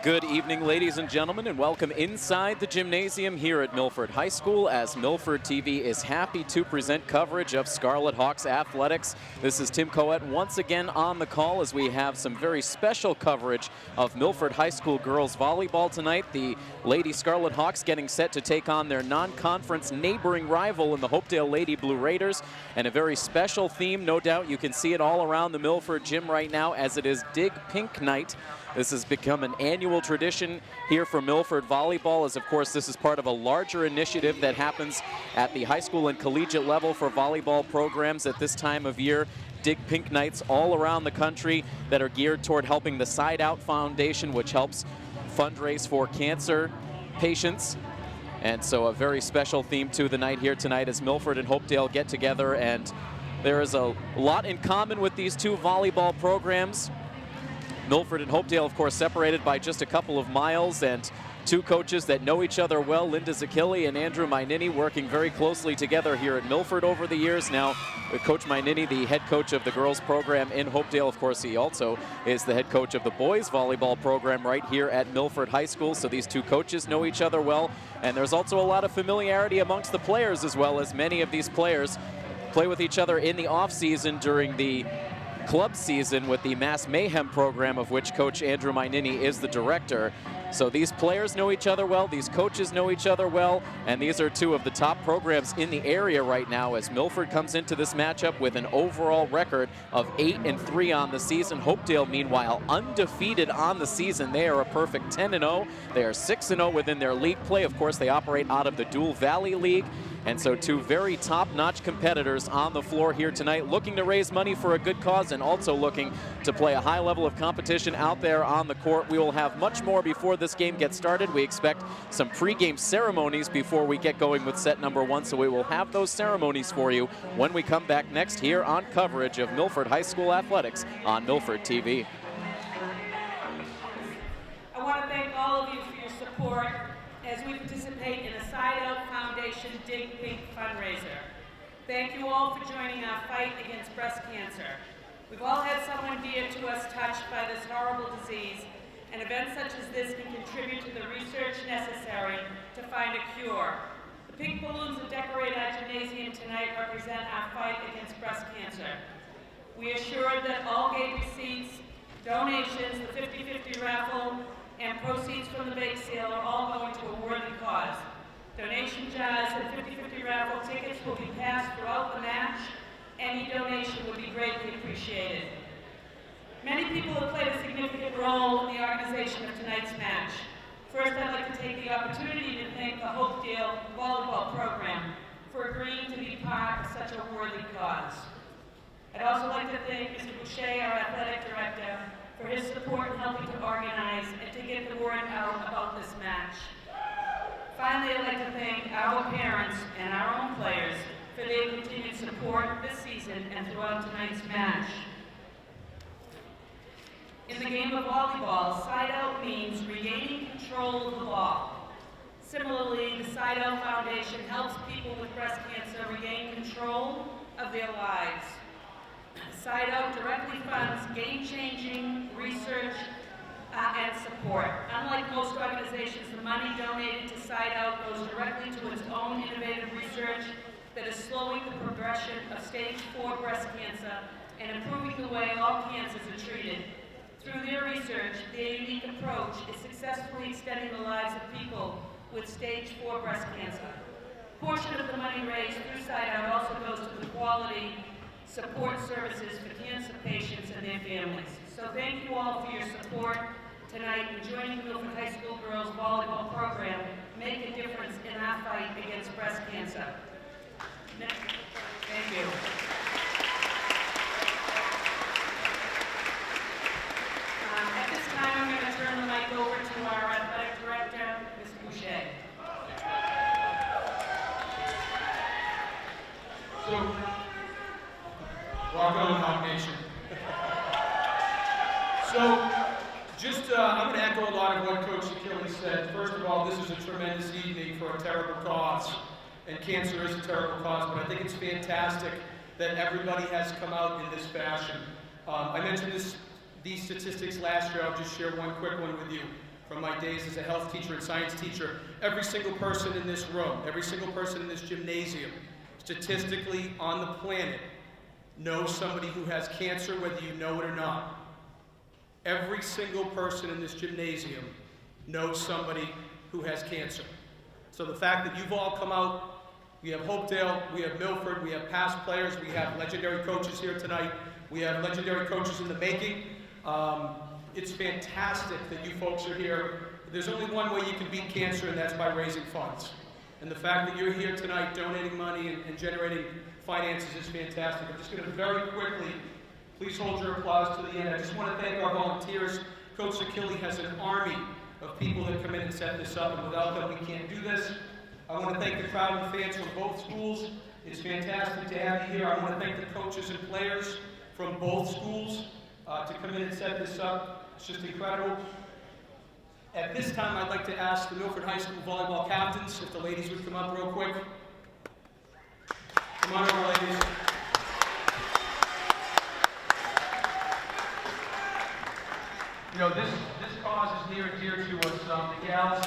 Good evening, ladies and gentlemen, and welcome inside the gymnasium here at Milford High School as Milford TV is happy to present coverage of Scarlet Hawks athletics. This is Tim Coet once again on the call as we have some very special coverage of Milford High School girls volleyball tonight. The Lady Scarlet Hawks getting set to take on their non-conference neighboring rival in the Hopedale Lady Blue Raiders, and a very special theme, no doubt. You can see it all around the Milford gym right now as it is Dig Pink Night. This has become an annual tradition here for Milford Volleyball, as of course this is part of a larger initiative that happens at the high school and collegiate level for volleyball programs at this time of year. Dig Pink Nights all around the country that are geared toward helping the Side Out Foundation, which helps fundraise for cancer patients. And so a very special theme to the night here tonight as Milford and Hopedale get together, and there is a lot in common with these two volleyball programs. Milford and Hopedale, of course, separated by just a couple of miles, and two coaches that know each other well, Linda Zakili and Andrew Mainini, working very closely together here at Milford over the years. Now, with Coach Mainini, the head coach of the girls program in Hopedale, of course, he also is the head coach of the boys volleyball program right here at Milford High School. So these two coaches know each other well, and there's also a lot of familiarity amongst the players as well, as many of these players play with each other in the off-season during the club season with the Mass Mayhem program, of which Coach Andrew Mainini is the director. So these players know each other well, these coaches know each other well, and these are two of the top programs in the area right now as Milford comes into this matchup with an overall record of 8-3 on the season. Hopedale, meanwhile, undefeated on the season. They are a perfect 10-0. They are 6-0 within their league play. Of course, they operate out of the Dual Valley League. And so two very top-notch competitors on the floor here tonight, looking to raise money for a good cause and also looking to play a high level of competition out there on the court. We will have much more before this game gets started. We expect some pregame ceremonies before we get going with set number one, so we will have those ceremonies for you when we come back next here on coverage of Milford High School athletics on Milford TV. I want to thank all of you for your support as we participate in the Side Out Foundation Dig Pink fundraiser. Thank you all for joining our fight against breast cancer. We've all had someone dear to us touched by this horrible disease, and events such as this can contribute to the research necessary to find a cure. The pink balloons that decorate our gymnasium tonight represent our fight against breast cancer. We assured that all gate receipts, donations, the 50-50 raffle, and proceeds from the bake sale are all going to a worthy cause. Donation jars and 50-50 raffle tickets will be passed throughout the match. Any donation would be greatly appreciated. Many people have played a significant role in the organization of tonight's match. First, I'd like to take the opportunity to thank the Hopedale Volleyball program for agreeing to be part of such a worthy cause. I'd also like to thank Mr. Boucher, our athletic director, for his support in helping to organize and to get the word out about this match. Finally, I'd like to thank our parents and our own players for their continued support this season and throughout tonight's match. In the game of volleyball, side out means regaining control of the ball. Similarly, the Side Out Foundation helps people with breast cancer regain control of their lives. Side Out directly funds game-changing research and support. Unlike most organizations, the money donated to Side Out goes directly to its own innovative research that is slowing the progression of stage 4 breast cancer and improving the way all cancers are treated. Through their research, their unique approach is successfully extending the lives of people with stage 4 breast cancer. A portion of the money raised through Side Out also goes to the quality support services for cancer patients and their families. So thank you all for your support tonight in joining the Milford High School girls volleyball program. Make a difference in our fight against breast cancer. Thank you. At this time, I'm going to turn the mic over to our athletic director, Mr. Boucher. So, rock on, Hawk Nation. So, I'm going to echo a lot of what Coach Zakili said. First of all, this is a tremendous evening for a terrible cause, and cancer is a terrible cause, but I think it's fantastic that everybody has come out in this fashion. I mentioned these statistics last year. I'll just share one quick one with you. from my days as a health teacher and science teacher. Every single person in this room, every single person in this gymnasium, statistically on the planet, knows somebody who has cancer, whether you know it or not. Every single person in this gymnasium knows somebody who has cancer. So the fact that you've all come out, we have Hopedale, we have Milford, we have past players, we have legendary coaches here tonight, we have legendary coaches in the making. It's fantastic that you folks are here. There's only one way you can beat cancer, and that's by raising funds. And the fact that you're here tonight donating money and generating finances is fantastic. I'm just going to very quickly, please hold your applause to the end. I just want to thank our volunteers. Coach Sakili has an army of people that come in and set this up, and without them we can't do this. I want to thank the crowd and fans from both schools. It's fantastic to have you here. I want to thank the coaches and players from both schools to come in and set this up. It's just incredible. At this time, I'd like to ask the Milford High School volleyball captains if the ladies would come up real quick. Come on over, ladies. You know, this cause is near and dear to us. The gals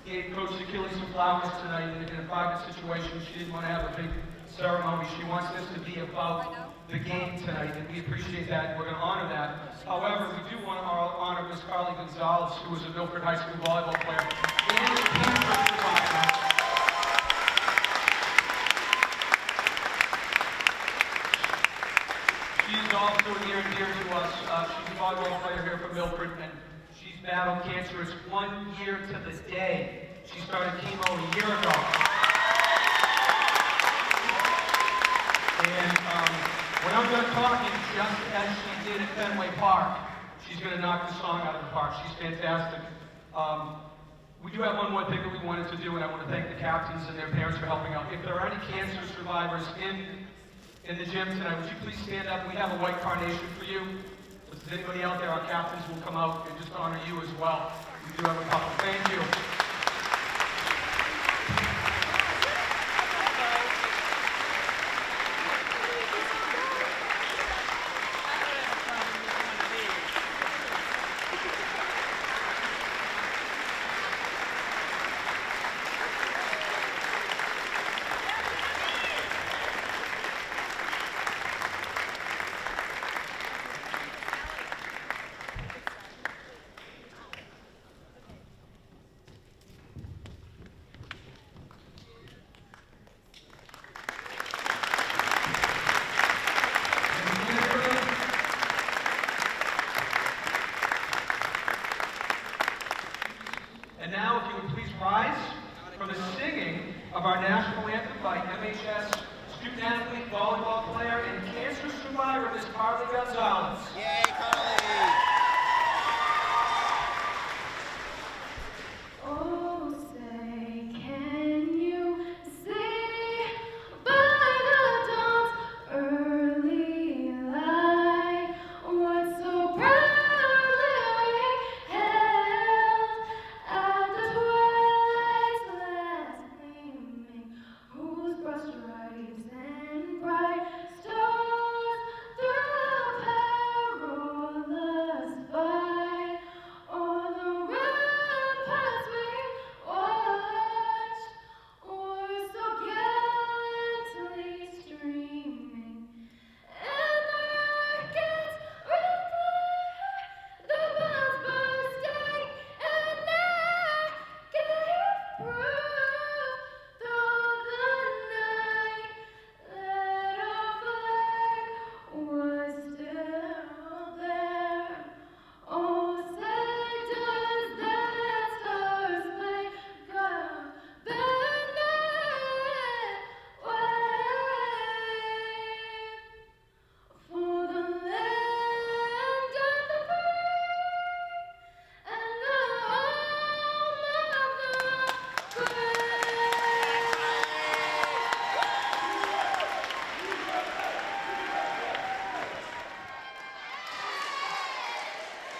gave Coach Sakili some flowers tonight in a private situation. She didn't want to have a big ceremony. She wants this to be about the game tonight, and we appreciate that, and we're going to honor that. However, we do want to honor Ms. Carly Gonzalez, who was a Milford High School volleyball player, and a cancer survivor. She is also near and dear to us. She's a volleyball player here from Milford, and she's battled cancer. It's 1 year to the day. She started chemo a year ago. And when I'm done talking, just as she did at Fenway Park, she's going to knock the song out of the park. She's fantastic. We do have one more thing that we wanted to do, and I want to thank the captains and their parents for helping out. If there are any cancer survivors in the gym tonight, would you please stand up? We have a white carnation for you. If there's anybody out there, our captains will come out and just honor you as well. We do have a couple. Thank you.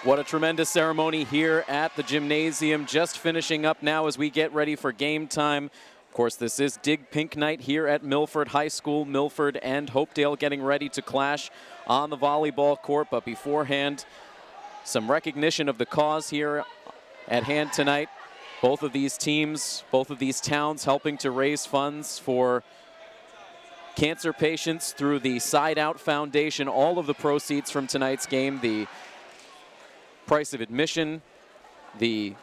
What a tremendous ceremony here at the gymnasium. Just finishing up now as we get ready for game time. Of course, this is Dig Pink Night here at Milford High School. Milford and Hopedale getting ready to clash on the volleyball court. But beforehand, some recognition of the cause here at hand tonight. Both of these teams, both of these towns helping to raise funds for cancer patients through the Side Out Foundation. All of the proceeds from tonight's game, the price of admission, the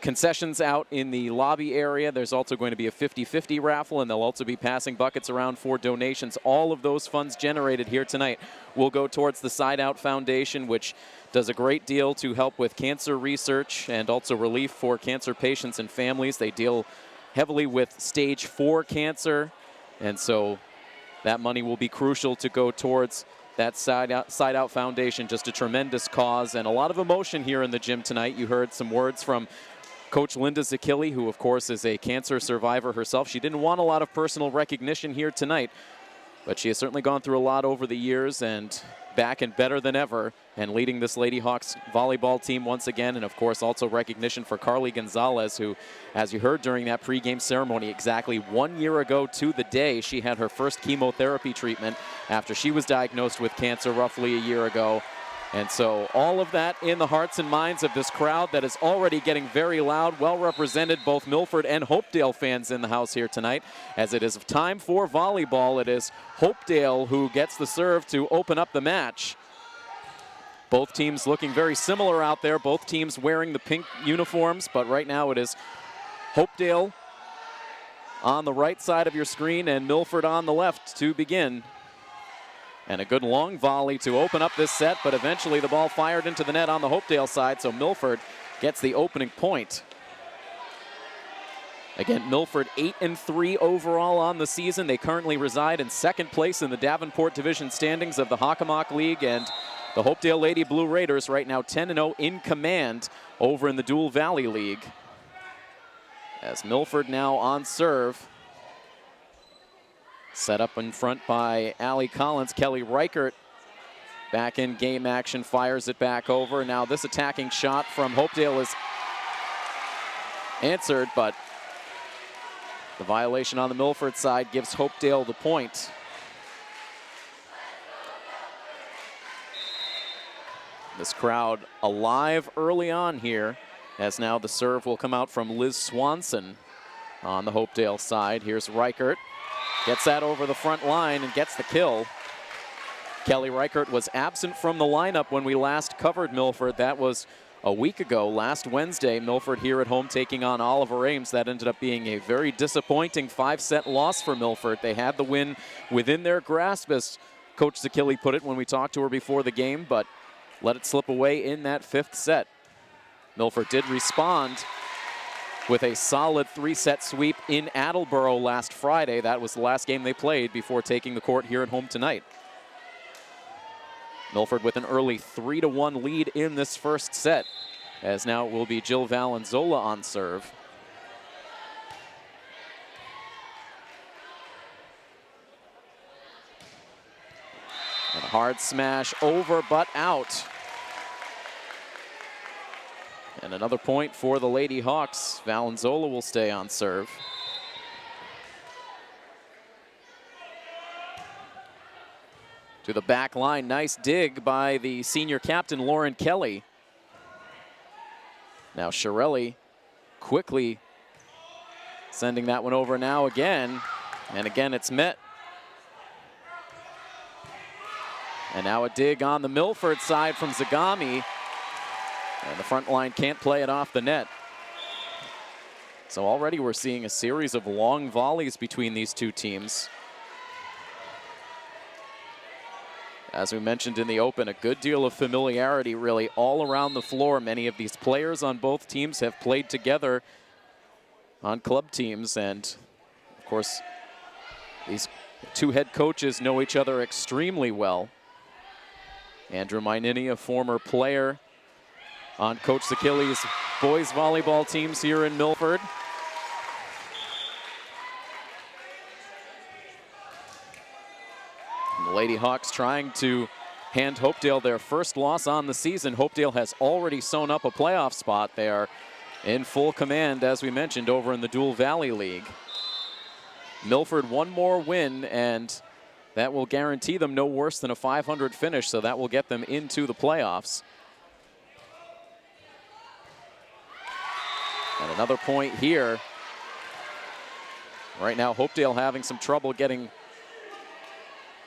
concessions out in the lobby area. There's also going to be a 50-50 raffle, and they'll also be passing buckets around for donations. All of those funds generated here tonight will go towards the Side Out Foundation, which does a great deal to help with cancer research and also relief for cancer patients and families. They deal heavily with stage 4 cancer, and so that money will be crucial to go towards that Side Out Foundation. Just a tremendous cause and a lot of emotion here in the gym tonight. You heard some words from Coach Linda Zakili, who of course is a cancer survivor herself. She didn't want a lot of personal recognition here tonight, but she has certainly gone through a lot over the years and back and better than ever, and leading this Lady Hawks volleyball team once again. And of course also recognition for Carly Gonzalez, who, as you heard during that pregame ceremony, exactly 1 year ago to the day, she had her first chemotherapy treatment after she was diagnosed with cancer roughly a year ago. And so all of that in the hearts and minds of this crowd that is already getting very loud. Well represented, both Milford and Hopedale fans in the house here tonight. As it is time for volleyball, it is Hopedale who gets the serve to open up the match. Both teams looking very similar out there. Both teams wearing the pink uniforms, but right now it is Hopedale on the right side of your screen and Milford on the left to begin. And a good long volley to open up this set, but eventually the ball fired into the net on the Hopedale side, so Milford gets the opening point. Again, Milford 8-3 overall on the season. They currently reside in second place in the Davenport Division standings of the Hockomock League, and the Hopedale Lady Blue Raiders right now 10-0 in command over in the Dual Valley League. As Milford now on serve. Set up in front by Allie Collins. Kelly Reichert back in game action, fires it back over. Now this attacking shot from Hopedale is answered, but the violation on the Milford side gives Hopedale the point. This crowd alive early on here, as now the serve will come out from Liz Swanson on the Hopedale side. Here's Reichert. Gets that over the front line and gets the kill. Kelly Reichert was absent from the lineup when we last covered Milford. That was a week ago, last Wednesday. Milford here at home taking on Oliver Ames. That ended up being a very disappointing 5-set loss for Milford. They had the win within their grasp, as Coach Zakili put it when we talked to her before the game, but let it slip away in that 5th set. Milford did respond with a solid 3-set sweep in Attleboro last Friday. That was the last game they played before taking the court here at home tonight. Milford with an early 3-1 lead in this first set, as now it will be Jill Valenzola on serve. And a hard smash over but out. And another point for the Lady Hawks. Valenzola will stay on serve. To the back line, nice dig by the senior captain, Lauren Kelly. Now Shirelli quickly sending that one over now again. And again, it's met. And now a dig on the Milford side from Zagami. And the front line can't play it off the net. So already we're seeing a series of long volleys between these two teams. As we mentioned in the open, a good deal of familiarity really all around the floor. Many of these players on both teams have played together on club teams. And of course, these two head coaches know each other extremely well. Andrew Mainini, a former player on Coach Zakili's boys volleyball teams here in Milford. And the Lady Hawks trying to hand Hopedale their first loss on the season. Hopedale has already sewn up a playoff spot. They are in full command, as we mentioned, over in the Dual Valley League. Milford one more win, and that will guarantee them no worse than a 500 finish, so that will get them into the playoffs. And another point here. Right now, Hopedale having some trouble getting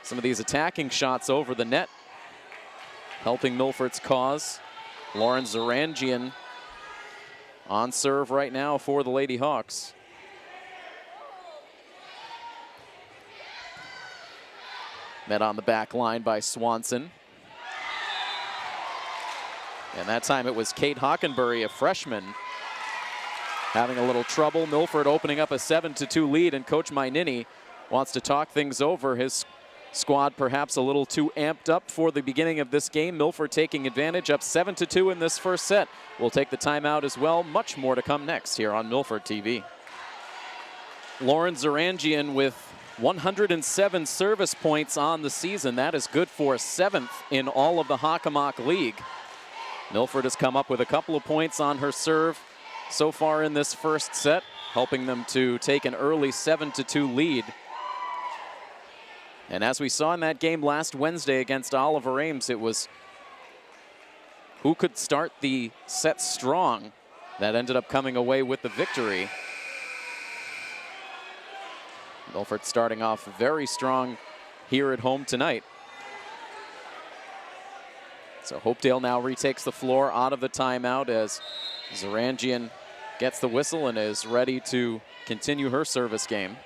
some of these attacking shots over the net. Helping Milford's cause. Lauren Zarangian on serve right now for the Lady Hawks. Met on the back line by Swanson. And that time it was Kate Hockenberry, a freshman, having a little trouble. Milford opening up a 7-2 lead, and Coach Mainini wants to talk things over. His squad perhaps a little too amped up for the beginning of this game. Milford taking advantage, up 7-2 in this first set. We'll take the timeout as well. Much more to come next here on Milford TV. Lauren Zarangian with 107 service points on the season. That is good for 7th in all of the Hockomock League. Milford has come up with a couple of points on her serve so far in this first set, helping them to take an early 7-2 lead. And as we saw in that game last Wednesday against Oliver Ames, it was who could start the set strong that ended up coming away with the victory. Milford starting off very strong here at home tonight. So Hopedale now retakes the floor out of the timeout as Zarangian gets the whistle and is ready to continue her service game.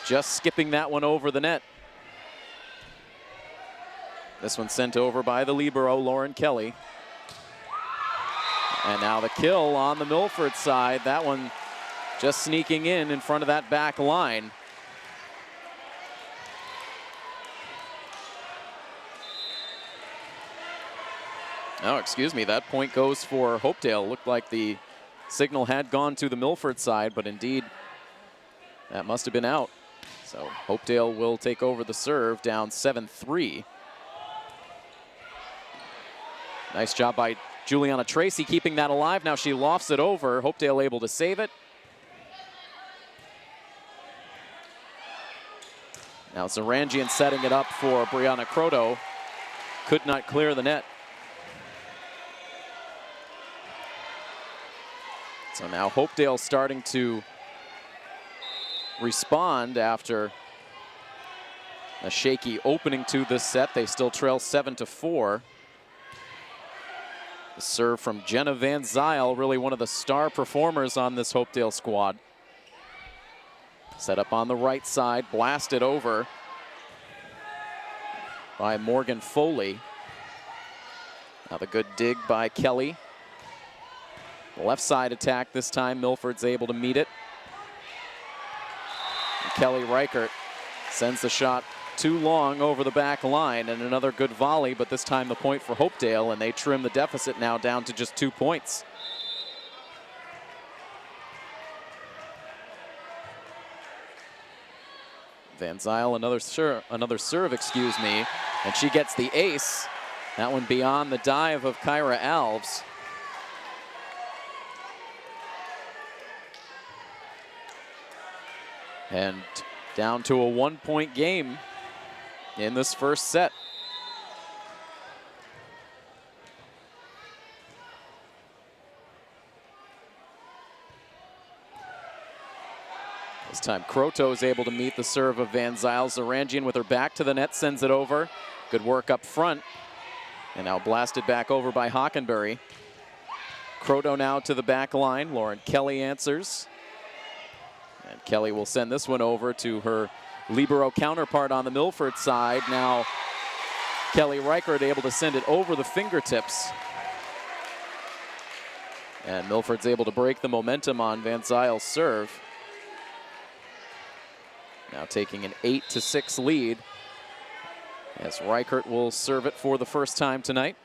Just skipping that one over the net. This one sent over by the libero, Lauren Kelly. And now the kill on the Milford side. That one just sneaking in front of that back line. Oh, excuse me, that point goes for Hopedale. Looked like the signal had gone to the Milford side, but indeed that must have been out. So Hopedale will take over the serve, down 7-3. Nice job by Juliana Tracy keeping that alive. Now she lofts it over. Hopedale able to save it. Now Zarangian setting it up for Brianna Croto. Could not clear the net. So now Hopedale starting to respond after a shaky opening to this set. They still trail 7-4. The serve from Jenna Van Zyl, really one of the star performers on this Hopedale squad. Set up on the right side, blasted over by Morgan Foley. Now the good dig by Kelly. Left side attack this time. Milford's able to meet it. And Kelly Reichert sends the shot too long over the back line, and another good volley, but this time the point for Hopedale, and they trim the deficit now down to just 2 points. Van Zyl, another serve, excuse me, and she gets the ace. That one beyond the dive of Kyra Alves. And down to a 1-point game in this first set. This time Croto is able to meet the serve of Van Zyl. Zarangian with her back to the net sends it over. Good work up front. And now blasted back over by Hockenberry. Croto now to the back line. Lauren Kelly answers. And Kelly will send this one over to her libero counterpart on the Milford side. Now Kelly Reichert able to send it over the fingertips. And Milford's able to break the momentum on Van Zyl's serve. Now taking an 8-6 lead as Reichert will serve it for the first time tonight.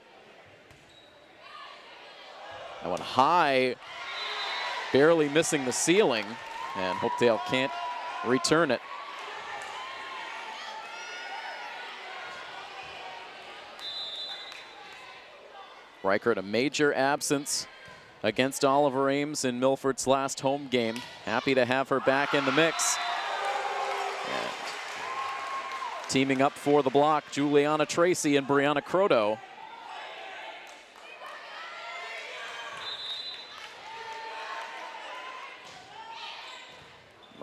That one high, barely missing the ceiling, and Hopedale can't return it. Reichert, a major absence against Oliver Ames in Milford's last home game. Happy to have her back in the mix. And teaming up for the block, Juliana Tracy and Brianna Croto.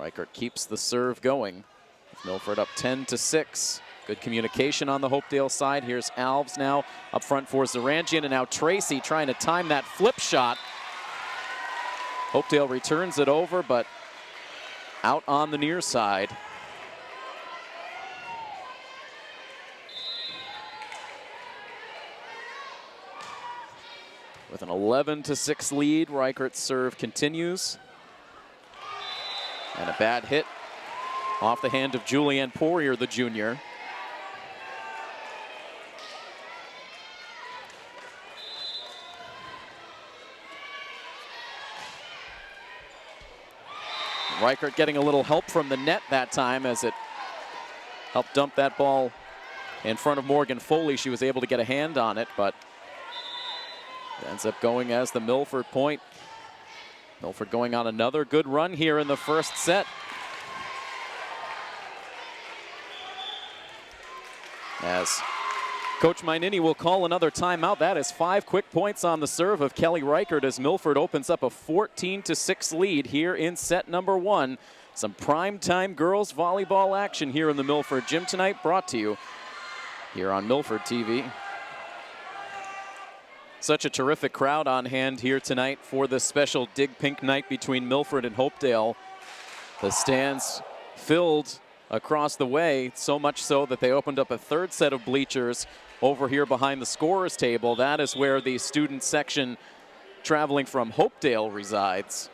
Reichert keeps the serve going. Milford up 10-6. Good communication on the Hopedale side. Here's Alves now up front for Zarangian, and now Tracy trying to time that flip shot. Hopedale returns it over, but out on the near side. With an 11-6 lead, Reichert's serve continues. And a bad hit off the hand of Julianne Poirier, the junior. Reichert getting a little help from the net that time as it helped dump that ball in front of Morgan Foley. She was able to get a hand on it, but it ends up going as the Milford point. Milford going on another good run here in the first set. As Coach Mainini will call another timeout. That is 5 quick points on the serve of Kelly Reichert as Milford opens up a 14-6 lead here in set number 1. Some primetime girls volleyball action here in the Milford gym tonight, brought to you here on Milford TV. Such a terrific crowd on hand here tonight for this special Dig Pink night between Milford and Hopedale. The stands filled across the way, so much so that they opened up a third set of bleachers over here behind the scorer's table. That is where the student section traveling from Hopedale resides.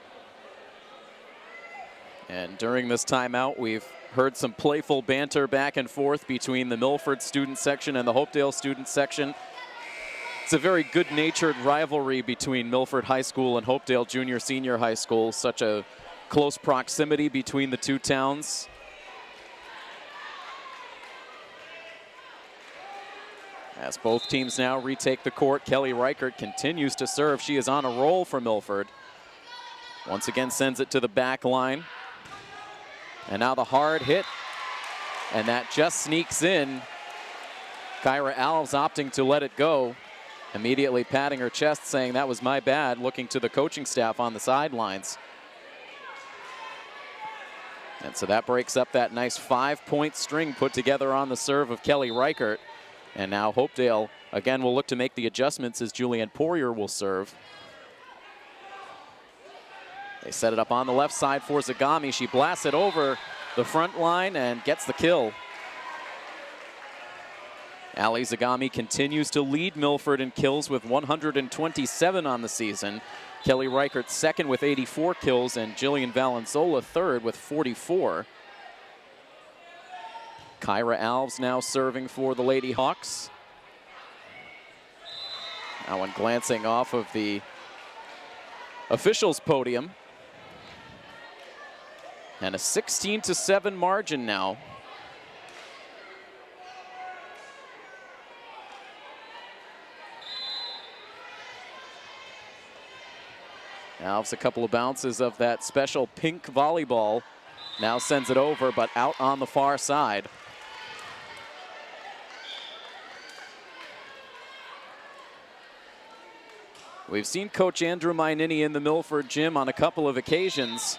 And during this timeout, we've heard some playful banter back and forth between the Milford student section and the Hopedale student section. It's a very good-natured rivalry between Milford High School and Hopedale Junior Senior High School. Such a close proximity between the two towns. As both teams now retake the court, Kelly Reichert continues to serve. She is on a roll for Milford. Once again sends it to the back line. And now the hard hit. And that just sneaks in. Kyra Alves opting to let it go. Immediately patting her chest, saying that was my bad, looking to the coaching staff on the sidelines. And so that breaks up that nice 5-point string put together on the serve of Kelly Reichert. And now Hopedale again will look to make the adjustments as Julianne Poirier will serve. They set it up on the left side for Zagami. She blasts it over the front line and gets the kill. Ali Zagami continues to lead Milford in kills with 127 on the season. Kelly Reichert second with 84 kills, and Jillian Valenzola third with 44. Kyra Alves now serving for the Lady Hawks. That one glancing off of the officials' podium. And a 16-7 margin now. Alves a couple of bounces of that special pink volleyball. Now sends it over, but out on the far side. We've seen Coach Andrew Mainini in the Milford gym on a couple of occasions,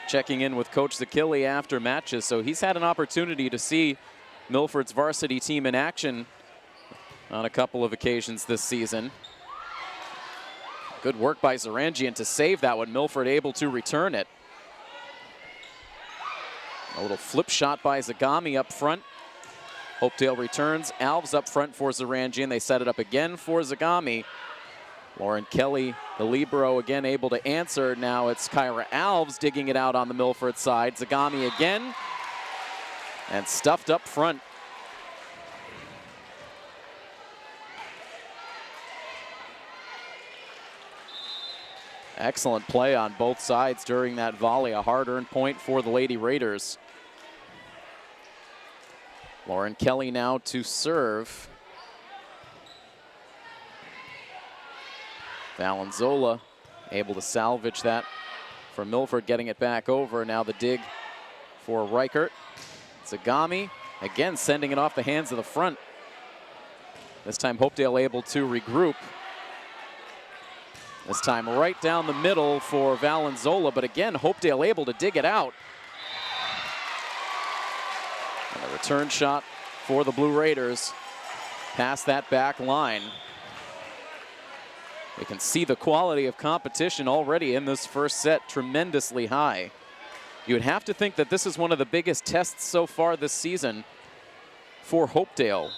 checking in with Coach Zakili after matches, so he's had an opportunity to see Milford's varsity team in action on a couple of occasions this season. Good work by Zarangian to save that one. Milford able to return it. A little flip shot by Zagami up front. Hopedale returns. Alves up front for Zarangian. They set it up again for Zagami. Lauren Kelly, the libero, again able to answer. Now it's Kyra Alves digging it out on the Milford side. Zagami again. And stuffed up front. Excellent play on both sides during that volley. A hard-earned point for the Lady Raiders. Lauren Kelly now to serve. Valenzola able to salvage that for Milford, getting it back over. Now the dig for Reichert. Zagami again sending it off the hands of the front. This time Hopedale able to regroup. This time right down the middle for Valenzola, but again, Hopedale able to dig it out. And a return shot for the Blue Raiders past that back line. You can see the quality of competition already in this first set, tremendously high. You would have to think that this is one of the biggest tests so far this season for Hopedale.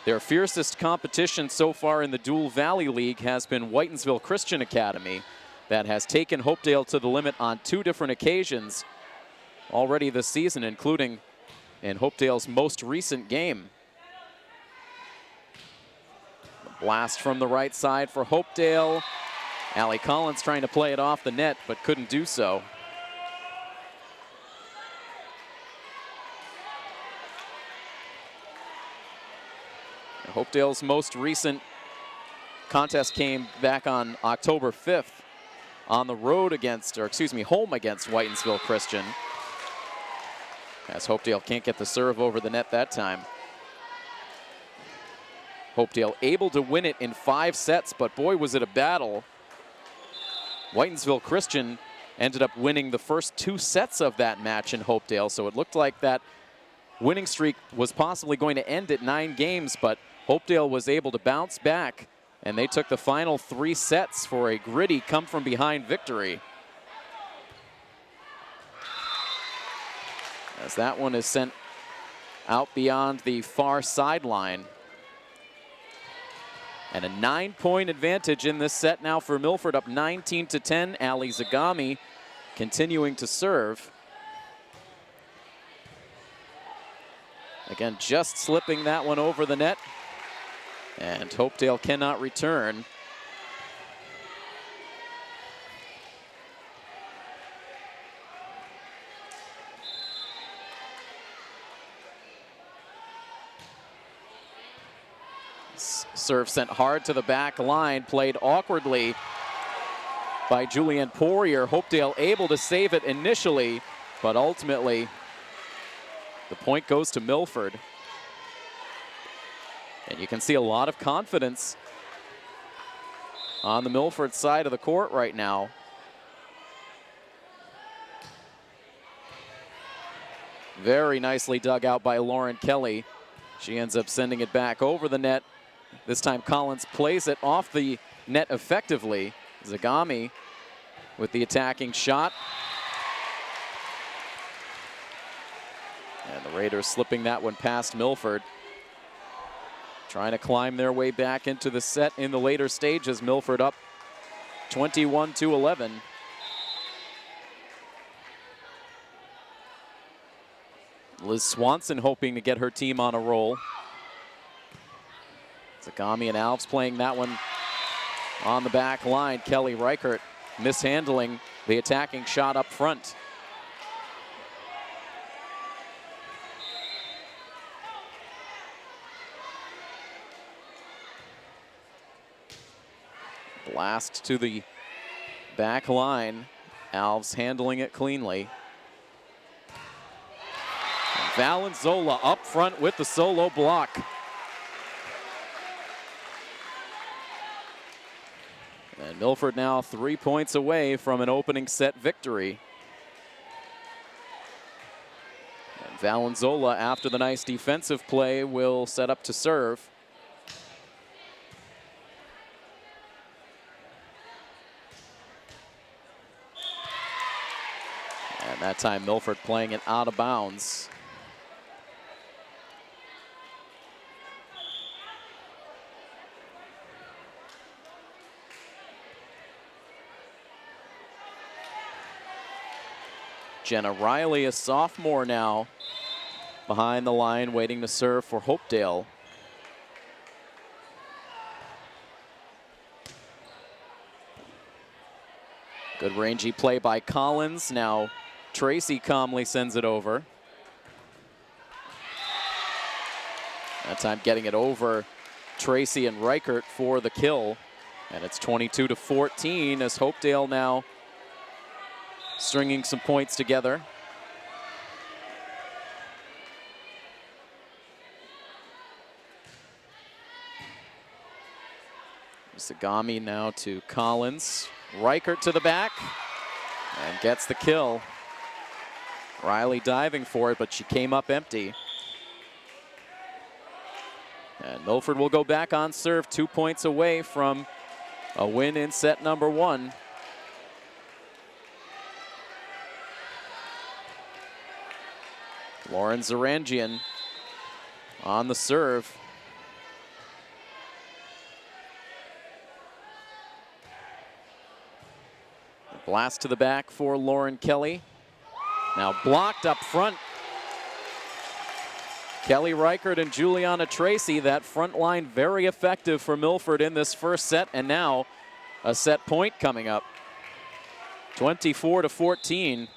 Their fiercest competition so far in the Dual Valley League has been Whitensville Christian Academy, that has taken Hopedale to the limit on 2 different occasions already this season, including in Hopedale's most recent game. The blast from the right side for Hopedale. Allie Collins trying to play it off the net, but couldn't do so. Hopedale's most recent contest came back on October 5th on the road against, or excuse me, home against Whitensville Christian. As Hopedale can't get the serve over the net that time. Hopedale able to win it in 5 sets, but boy, was it a battle. Whitensville Christian ended up winning the first 2 sets of that match in Hopedale, so it looked like that winning streak was possibly going to end at 9 games, but Hopedale was able to bounce back, and they took the final 3 sets for a gritty come-from-behind victory. As that one is sent out beyond the far sideline. And a 9-point advantage in this set now for Milford, up 19-10. Ali Zagami continuing to serve. Again, just slipping that one over the net. And Hopedale cannot return. Serve sent hard to the back line, played awkwardly by Julianne Poirier. Hopedale able to save it initially, but ultimately the point goes to Milford. And you can see a lot of confidence on the Milford side of the court right now. Very nicely dug out by Lauren Kelly. She ends up sending it back over the net. This time Collins plays it off the net effectively. Zagami with the attacking shot. And the Raiders slipping that one past Milford. Trying to climb their way back into the set in the later stages. Milford up 21-11. Liz Swanson hoping to get her team on a roll. Zagami and Alves playing that one on the back line. Kelly Reichert mishandling the attacking shot up front. Blast to the back line. Alves handling it cleanly. And Valenzola up front with the solo block. And Milford now 3 points away from an opening set victory. And Valenzola, after the nice defensive play, will set up to serve. And that time Milford playing it out of bounds. Jenna Riley, a sophomore now, behind the line waiting to serve for Hopedale. Good rangy play by Collins. Now Tracy calmly sends it over. That time getting it over Tracy and Reichert for the kill. And it's 22-14 as Hopedale now stringing some points together. Zagami now to Collins. Reichert to the back and gets the kill. Riley diving for it, but she came up empty. And Milford will go back on serve, 2 points away from a win in set number 1. Lauren Zarangian on the serve. Blast to the back for Lauren Kelly. Now blocked up front. Kelly Reichert and Juliana Tracy, that front line very effective for Milford in this first set, and now a set point coming up. 24-14.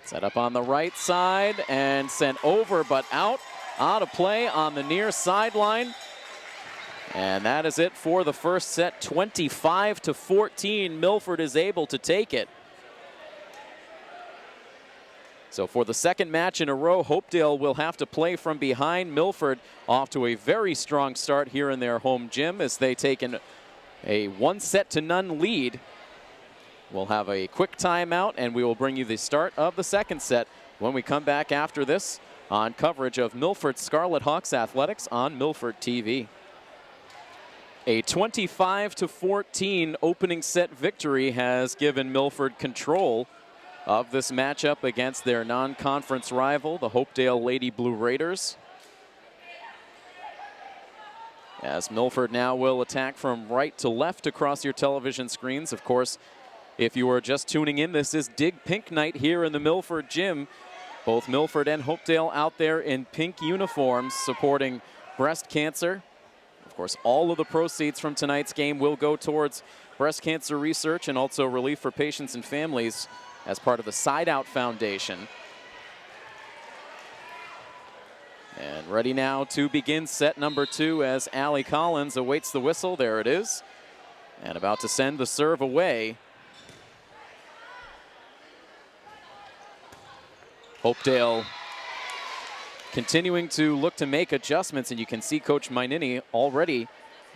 Set up on the right side and sent over but out of play on the near sideline. And that is it for the first set, 25-14. Milford is able to take it. So for the second match in a row, Hopedale will have to play from behind. Milford off to a very strong start here in their home gym as they take a 1-0 lead. We'll have a quick timeout and we will bring you the start of the second set when we come back after this on coverage of Milford Scarlet Hawks athletics on Milford TV. A 25-14 opening set victory has given Milford control of this matchup against their non-conference rival, the Hopedale Lady Blue Raiders. As Milford now will attack from right to left across your television screens. Of course, if you are just tuning in, this is Dig Pink Night here in the Milford gym. Both Milford and Hopedale out there in pink uniforms supporting breast cancer. Of course, all of the proceeds from tonight's game will go towards breast cancer research and also relief for patients and families as part of the Side Out Foundation. And ready now to begin set number 2 as Allie Collins awaits the whistle. There it is. And about to send the serve away. Hopedale continuing to look to make adjustments, and you can see Coach Mainini already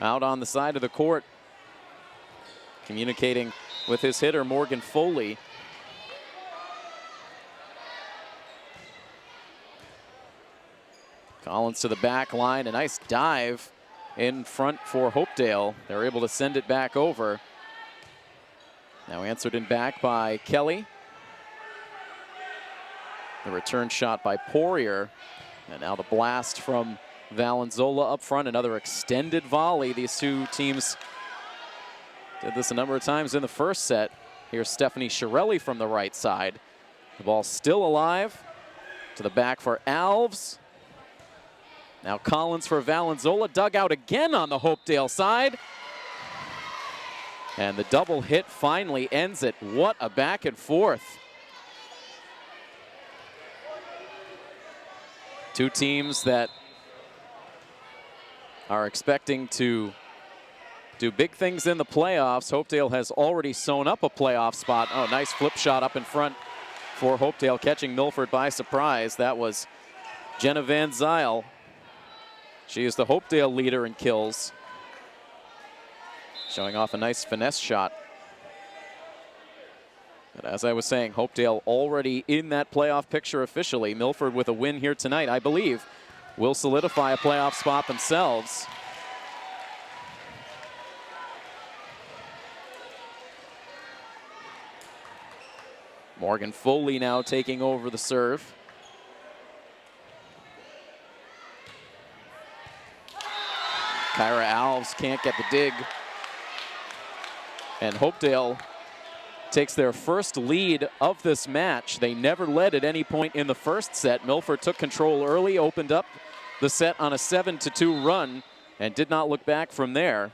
out on the side of the court communicating with his hitter, Morgan Foley. Collins to the back line, a nice dive in front for Hopedale. They're able to send it back over. Now answered in back by Kelly. The return shot by Poirier. And now the blast from Valenzola up front. Another extended volley. These two teams did this a number of times in the first set. Here's Stephanie Shirelli from the right side. The ball still alive. To the back for Alves. Now Collins for Valenzola. Dug out again on the Hopedale side. And the double hit finally ends it. What a back and forth. Two teams that are expecting to do big things in the playoffs. Hopedale has already sewn up a playoff spot. Oh, nice flip shot up in front for Hopedale, catching Milford by surprise. That was Jenna Van Zyl. She is the Hopedale leader in kills. Showing off a nice finesse shot. But as I was saying, Hopedale already in that playoff picture officially. Milford with a win here tonight, I believe, will solidify a playoff spot themselves. Morgan Foley now taking over the serve. Kyra Alves can't get the dig. And Hopedale takes their first lead of this match. They never led at any point in the first set. Milford took control early, opened up the set on a 7-2 run, and did not look back from there.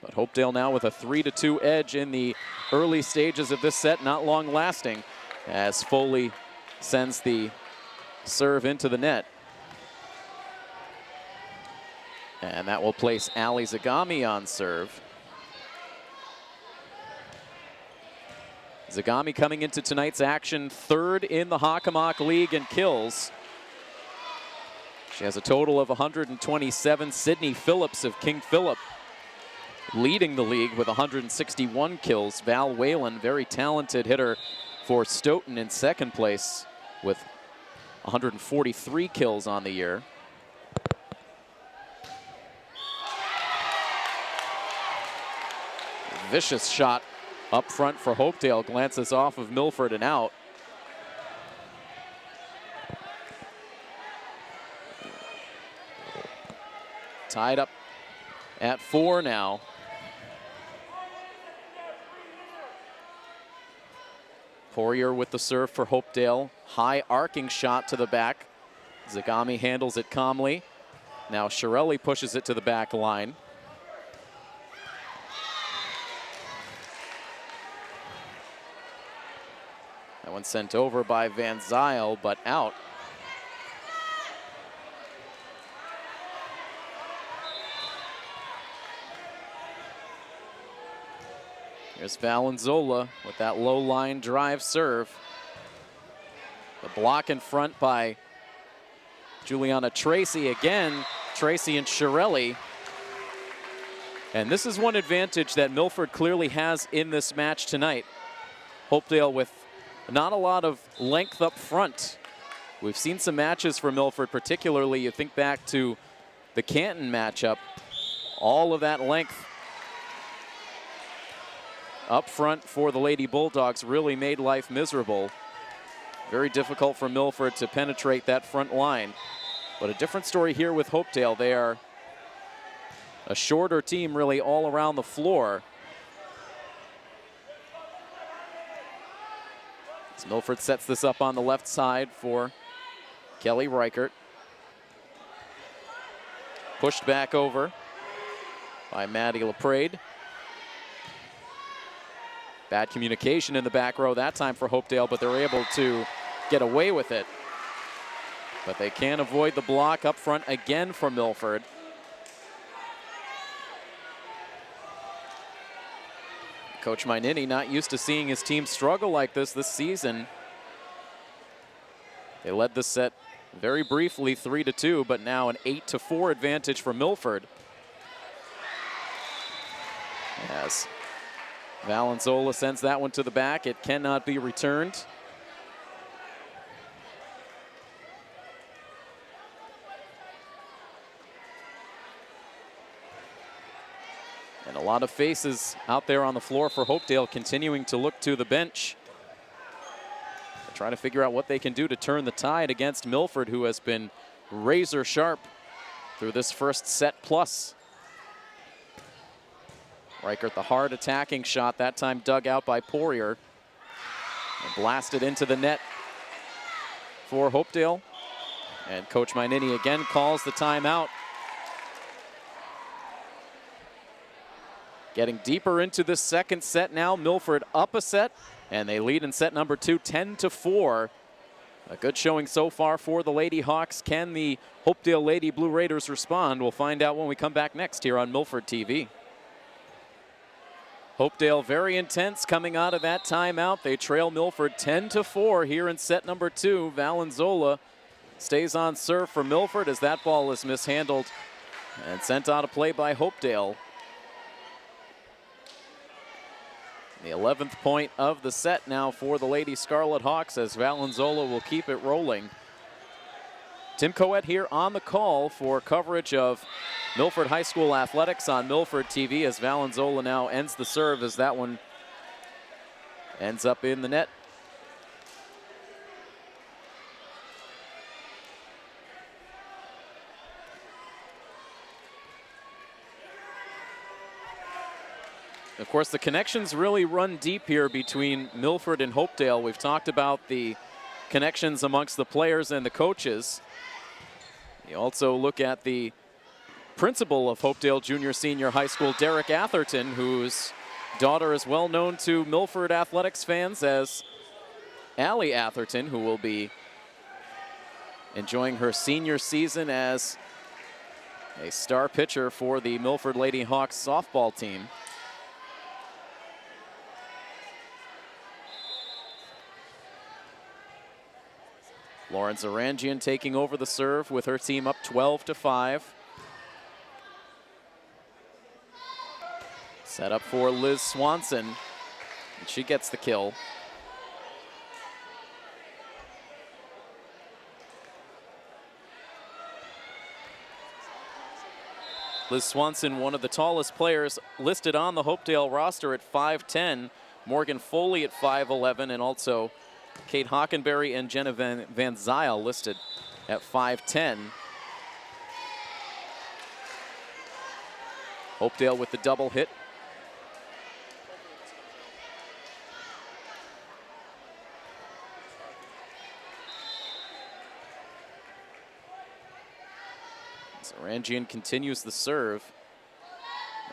But Hopedale now with a 3-2 edge in the early stages of this set, not long lasting, as Foley sends the serve into the net. And that will place Ali Zagami on serve. Zagami coming into tonight's action 3rd in the Hockomock League in kills. She has a total of 127. Sydney Phillips of King Philip leading the league with 161 kills. Val Whalen, very talented hitter for Stoughton, in 2nd place with 143 kills on the year. Vicious shot up front for Hopedale, glances off of Milford and out. Tied up at 4 now. Poirier with the serve for Hopedale. High arcing shot to the back. Zagami handles it calmly. Now Shirelli pushes it to the back line. That one sent over by Van Zyl, but out. Here's Valenzola with that low line drive serve. The block in front by Juliana Tracy again. Tracy and Shirelli. And this is one advantage that Milford clearly has in this match tonight. Hopedale with not a lot of length up front. We've seen some matches for Milford, particularly you think back to the Canton matchup. All of that length up front for the Lady Bulldogs really made life miserable. Very difficult for Milford to penetrate that front line. But a different story here with Hopedale. They are a shorter team really all around the floor. As Milford sets this up on the left side for Kelly Reichert. Pushed back over by Maddie LaPrade. Bad communication in the back row that time for Hopedale, but they're able to get away with it. But they can't avoid the block up front again for Milford. Coach Mainini not used to seeing his team struggle like this season. They led the set very briefly 3-2, but now an 8-4 advantage for Milford. As Valenzola sends that one to the back, it cannot be returned. And a lot of faces out there on the floor for Hopedale continuing to look to the bench. They're trying to figure out what they can do to turn the tide against Milford, who has been razor sharp through this first set plus. Reichert, the hard attacking shot, that time dug out by Poirier. And blasted into the net for Hopedale. And Coach Mainini again calls the timeout. Getting deeper into the second set now. Milford up a set, and they lead in set number 2, 10-4. A good showing so far for the Lady Hawks. Can the Hopedale Lady Blue Raiders respond? We'll find out when we come back next here on Milford TV. Hopedale very intense coming out of that timeout. They trail Milford 10-4 here in set number 2. Valenzola stays on serve for Milford as that ball is mishandled and sent out of play by Hopedale. The 11th point of the set now for the Lady Scarlet Hawks as Valenzola will keep it rolling. Tim Coet here on the call for coverage of Milford High School athletics on Milford TV as Valenzola now ends the serve as that one ends up in the net. Of course, the connections really run deep here between Milford and Hopedale. We've talked about the connections amongst the players and the coaches. You also look at the principal of Hopedale Junior Senior High School, Derek Atherton, whose daughter is well known to Milford athletics fans as Allie Atherton, who will be enjoying her senior season as a star pitcher for the Milford Lady Hawks softball team. Lauren Zarangian taking over the serve with her team up 12-5. Set up for Liz Swanson, and she gets the kill. Liz Swanson, one of the tallest players listed on the Hopedale roster at 5'10". Morgan Foley at 5'11", and also Kate Hockenberry and Jenna Van Zyl listed at 5'10". Hopedale with the double hit. Zarangian continues the serve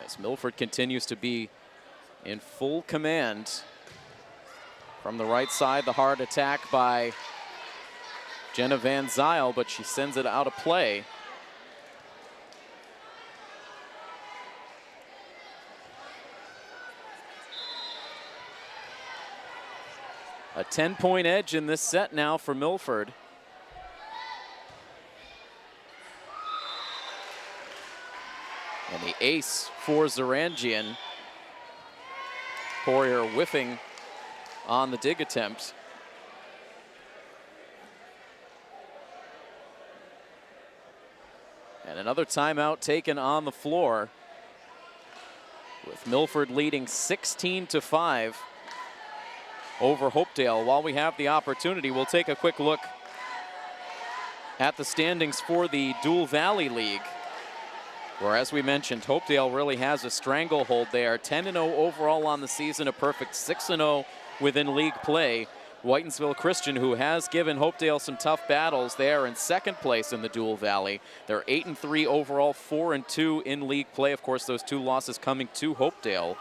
as Milford continues to be in full command. From the right side, the hard attack by Jenna Van Zyl, but she sends it out of play. A 10-point edge in this set now for Milford. And the ace for Zarangian. Poirier whiffing on the dig attempt. And another timeout taken on the floor, with Milford leading 16-5 over Hopedale. While we have the opportunity, we'll take a quick look at the standings for the Dual Valley League, where, as we mentioned, Hopedale really has a stranglehold. They are 10-0 overall on the season, a perfect 6-0 within league play. Whitensville Christian, who has given Hopedale some tough battles, they are in second place in the Dual Valley. They're 8-3 overall, 4-2 in league play. Of course, those two losses coming to Hopedale.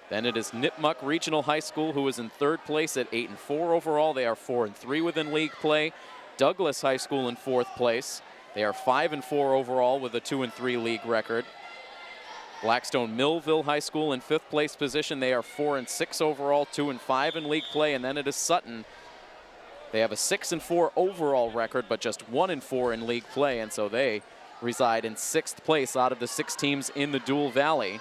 Then it is Nipmuc Regional High School, who is in third place at 8-4 overall. They are 4-3 within league play. Douglas High School in fourth place. They are 5-4 overall with a 2-3 league record. Blackstone Millville High School in fifth place position. They are 4-6 overall, 2-5 in league play. And then it is Sutton. They have a 6-4 overall record, but just 1-4 in league play. And so they reside in sixth place out of the 6 teams in the Dual Valley.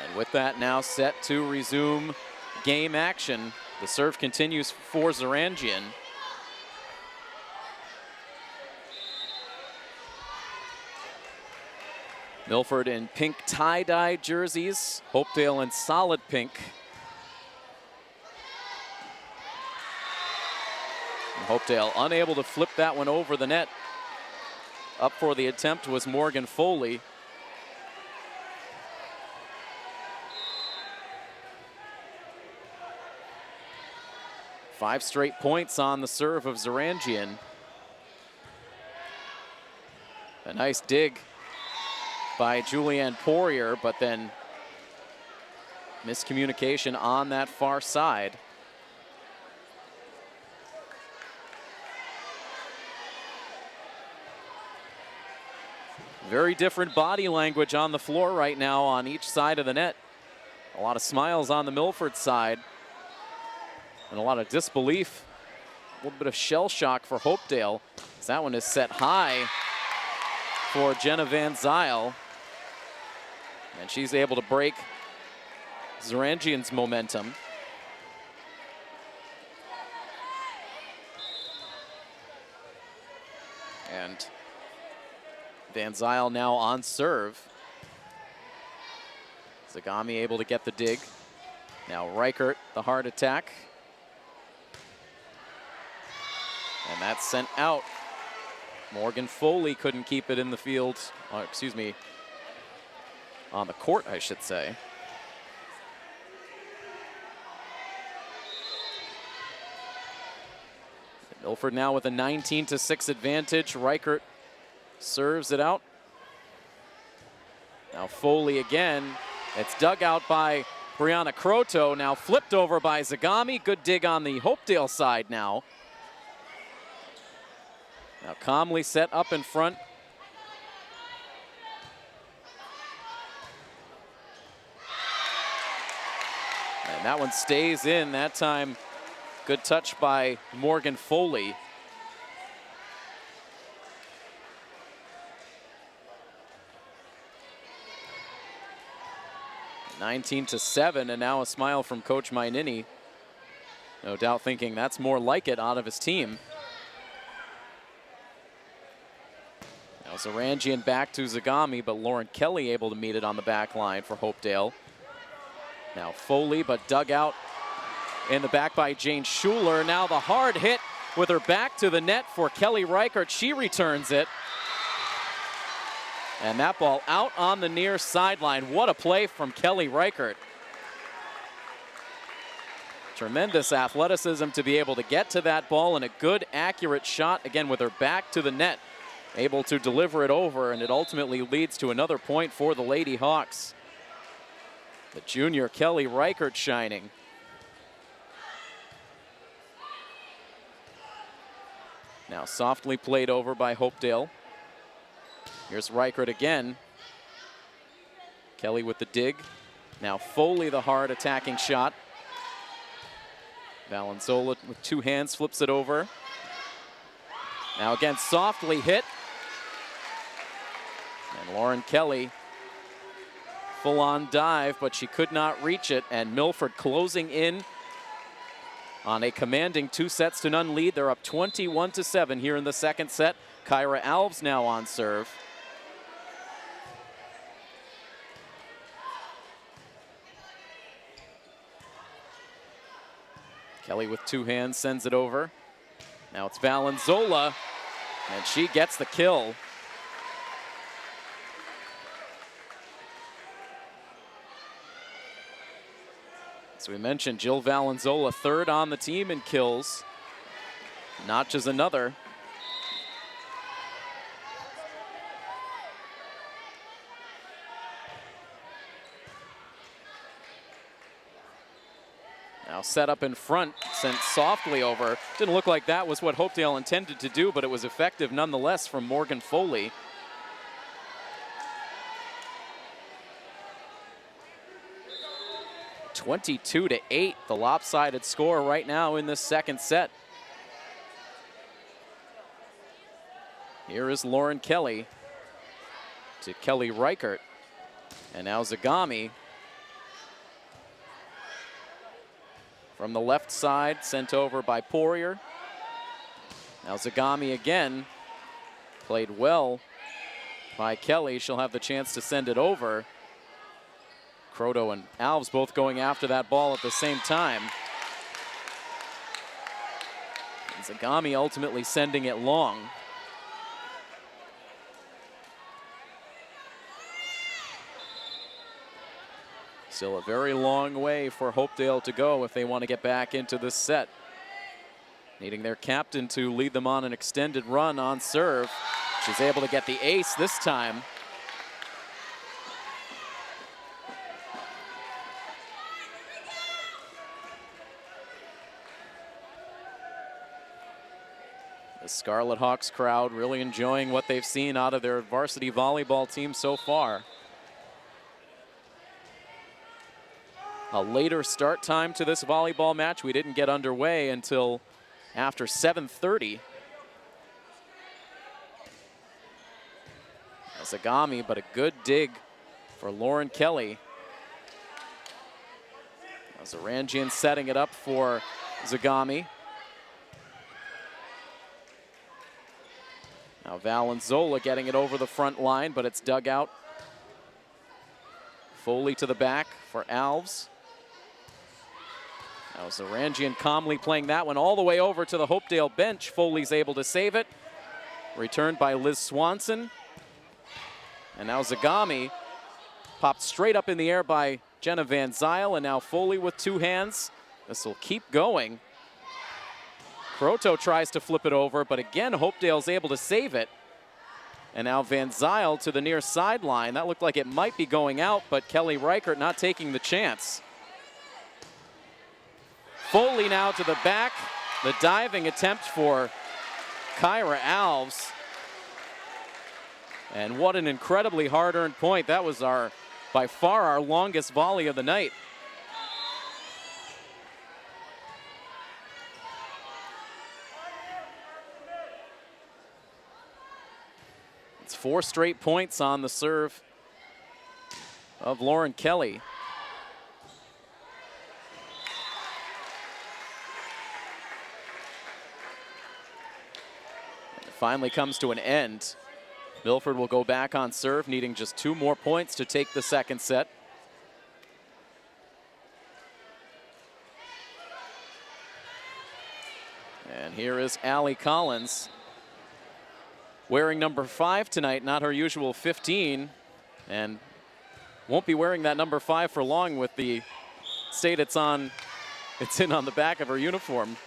And with that now set to resume game action. The serve continues for Zarangian. Milford in pink tie-dye jerseys. Hopedale in solid pink. And Hopedale unable to flip that one over the net. Up for the attempt was Morgan Foley. Five straight points on the serve of Zarangian. A nice dig by Julianne Poirier, but then miscommunication on that far side. Very different body language on the floor right now on each side of the net. A lot of smiles on the Milford side, and a lot of disbelief, a little bit of shell shock for Hopedale, as that one is set high for Jenna Van Zyl. And she's able to break Zarangian's momentum. And Van Zyl now on serve. Zagami able to get the dig. Now Reichert, the hard attack. And that's sent out. Morgan Foley couldn't keep it in the field, excuse me, on the court, I should say. Milford now with a 19-6 advantage. Reichert serves it out. Now Foley again. It's dug out by Brianna Croto, now flipped over by Zagami. Good dig on the Hopedale side now. Now calmly set up in front. And that one stays in that time. Good touch by Morgan Foley. (19-7), and now a smile from Coach Mainini. No doubt thinking that's more like it out of his team. Now Zarangian back to Zagami, but Lauren Kelly able to meet it on the back line for Hopedale. Now Foley, but dug out in the back by Jane Schuler. Now the hard hit with her back to the net for Kelly Reichert. She returns it. And that ball out on the near sideline. What a play from Kelly Reichert. Tremendous athleticism to be able to get to that ball, and a good, accurate shot, again, with her back to the net. Able to deliver it over, and it ultimately leads to another point for the Lady Hawks. The junior Kelly Reichert shining. Now softly played over by Hopedale. Here's Reichert again. Kelly with the dig. Now Foley, the hard attacking shot. Valenzola with two hands flips it over. Now again, softly hit. And Lauren Kelly, full on dive, but she could not reach it. And Milford closing in on a commanding 2-0 lead. They're up 21-7 here in the second set. Kyra Alves now on serve. Kelly with two hands sends it over. Now it's Valenzola, and she gets the kill. As we mentioned, Jill Valenzola, third on the team in kills. Notches another. Now set up in front, sent softly over. Didn't look like that was what Hopedale intended to do, but it was effective nonetheless from Morgan Foley. (22-8), the lopsided score right now in this second set. Here is Lauren Kelly to Kelly Reichert. And now Zagami from the left side, sent over by Poirier. Now Zagami again, played well by Kelly. She'll have the chance to send it over. Croto and Alves both going after that ball at the same time. And Zagami ultimately sending it long. Still a very long way for Hopedale to go if they want to get back into this set. Needing their captain to lead them on an extended run on serve. She's able to get the ace this time. The Scarlet Hawks crowd really enjoying what they've seen out of their varsity volleyball team so far. A later start time to this volleyball match. We didn't get underway until after 7:30. Zagami, but a good dig for Lauren Kelly. Now Zarangian setting it up for Zagami. Now Valenzola getting it over the front line, but it's dug out. Foley to the back for Alves. Now Zarangian calmly playing that one all the way over to the Hopedale bench. Foley's able to save it. Returned by Liz Swanson. And now Zagami popped straight up in the air by Jenna Van Zyl, and now Foley with two hands. This will keep going. Croto tries to flip it over, but again, Hopedale's able to save it. And now Van Zyl to the near sideline. That looked like it might be going out, but Kelly Reichert not taking the chance. Foley now to the back. The diving attempt for Kyra Alves. And what an incredibly hard-earned point. That was by far our longest volley of the night. It's 4 straight points on the serve of Lauren Kelly. It finally comes to an end. Milford will go back on serve, needing just 2 more points to take the second set. And here is Allie Collins, wearing number 5 tonight, not her usual 15, and won't be wearing that number 5 for long with the state it's in on the back of her uniform.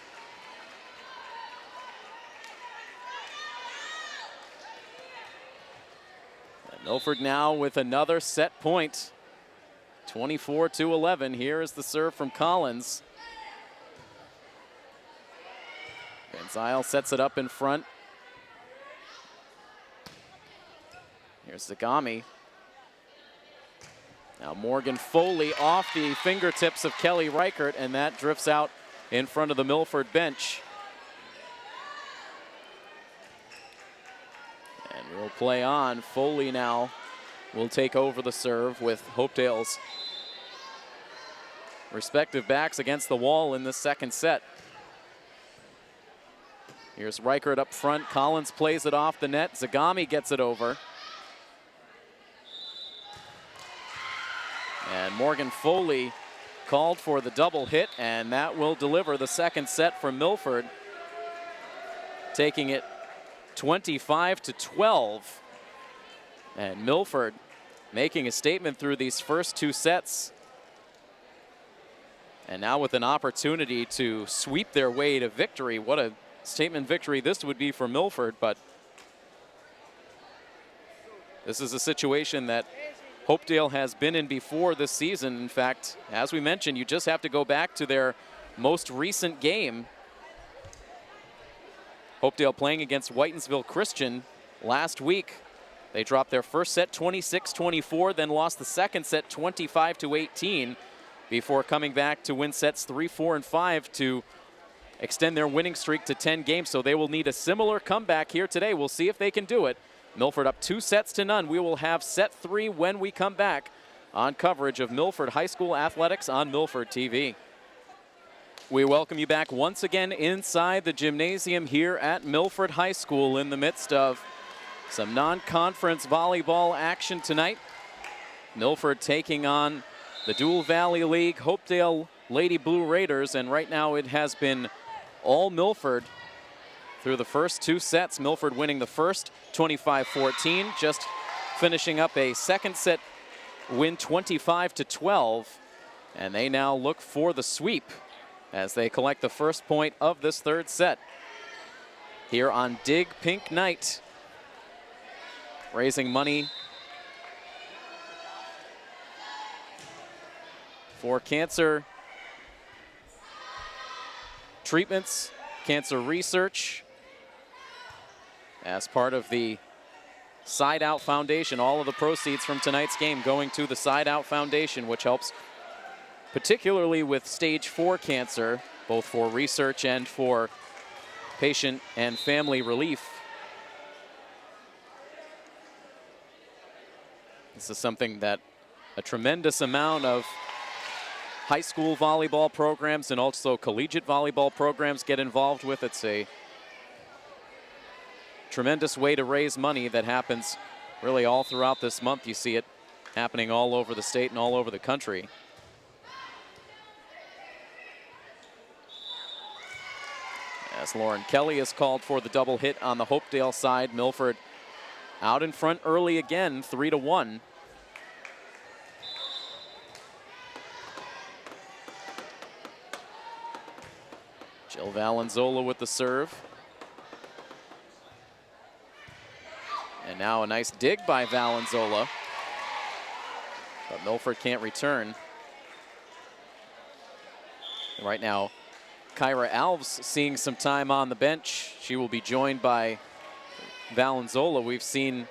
And Milford now with another set point, 24-11. Here is the serve from Collins. Van Zyl sets it up in front. Here's Zagami. Now Morgan Foley off the fingertips of Kelly Reichert, and that drifts out in front of the Milford bench. And we'll play on. Foley now will take over the serve with Hopedale's respective backs against the wall in the second set. Here's Reichert up front. Collins plays it off the net. Zagami gets it over. And Morgan Foley called for the double hit, and that will deliver the second set for Milford, taking it 25-12. And Milford making a statement through these first 2 sets. And now with an opportunity to sweep their way to victory. What a statement victory this would be for Milford, but this is a situation that Hopedale has been in before this season. In fact, as we mentioned, you just have to go back to their most recent game. Hopedale playing against Whitensville Christian last week. They dropped their first set 26-24, then lost the second set 25-18 before coming back to win sets 3, 4, and 5 to extend their winning streak to 10 games. So they will need a similar comeback here today. We'll see if they can do it. Milford up 2-0. We will have set 3 when we come back on coverage of Milford High School athletics on Milford TV. We welcome you back once again inside the gymnasium here at Milford High School in the midst of some non-conference volleyball action tonight. Milford taking on the Dual Valley League Hopedale Lady Blue Raiders, and right now it has been all Milford through the first 2 sets. Milford winning the first 25-14, just finishing up a second set win 25-12, and they now look for the sweep as they collect the first point of this third set here on Dig Pink Night, raising money for cancer treatments, cancer research, as part of the Side Out Foundation. All of the proceeds from tonight's game going to the Side Out Foundation, which helps particularly with stage 4 cancer, both for research and for patient and family relief. This is something that a tremendous amount of high school volleyball programs and also collegiate volleyball programs get involved with. It's a tremendous way to raise money that happens really all throughout this month. You see it happening all over the state and all over the country. As Lauren Kelly is called for the double hit on the Hopedale side. Milford out in front early again, 3-1. Jill Valenzola with the serve. And now a nice dig by Valenzola, but Milford can't return. And right now, Kyra Alves seeing some time on the bench. She will be joined by Valenzola. We've seen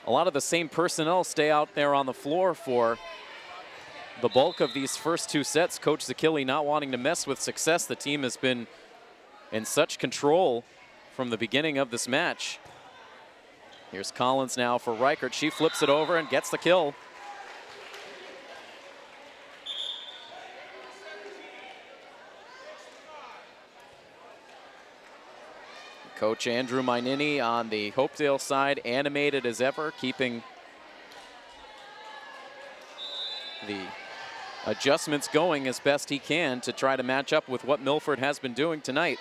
a lot of the same personnel stay out there on the floor for the bulk of these first 2 sets. Coach Zakili not wanting to mess with success. The team has been in such control from the beginning of this match. Here's Collins now for Reichert. She flips it over and gets the kill. Coach Andrew Mainini on the Hopedale side, animated as ever, keeping the adjustments going as best he can to try to match up with what Milford has been doing tonight.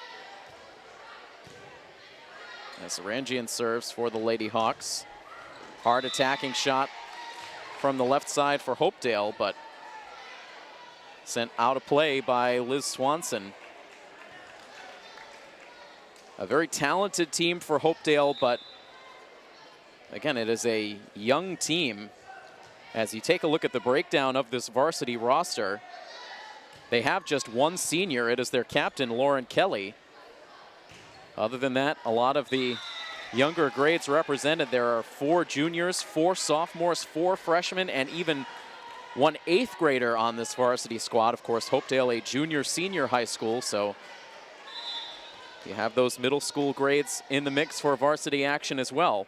As Sarangian serves for the Lady Hawks. Hard attacking shot from the left side for Hopedale, but sent out of play by Liz Swanson. A very talented team for Hopedale, but again, it is a young team. As you take a look at the breakdown of this varsity roster, they have just one senior. It is their captain, Lauren Kelly. Other than that, a lot of the younger grades represented. There are 4 juniors, 4 sophomores, 4 freshmen, and even 1 8th grader on this varsity squad. Of course, Hopedale, a junior-senior high school, so you have those middle school grades in the mix for varsity action as well.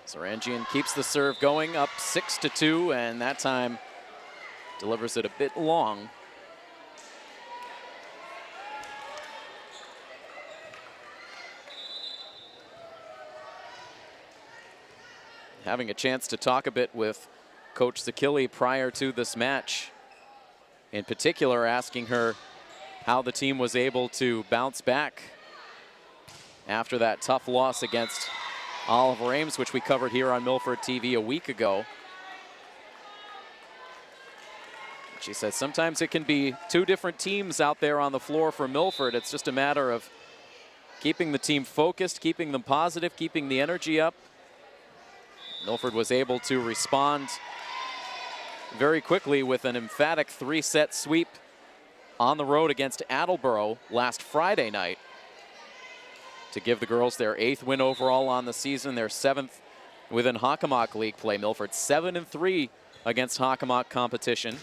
Sarangian keeps the serve going, up 6-2, and that time delivers it a bit long. Having a chance to talk a bit with Coach Zakili prior to this match, in particular asking her how the team was able to bounce back after that tough loss against Oliver Ames, which we covered here on Milford TV a week ago. She says sometimes it can be 2 different teams out there on the floor for Milford. It's just a matter of keeping the team focused, keeping them positive, keeping the energy up. Milford was able to respond very quickly with an emphatic 3-set sweep on the road against Attleboro last Friday night to give the girls their 8th win overall on the season, their 7th within Hockomock League play. Milford 7-3 against Hockomock competition.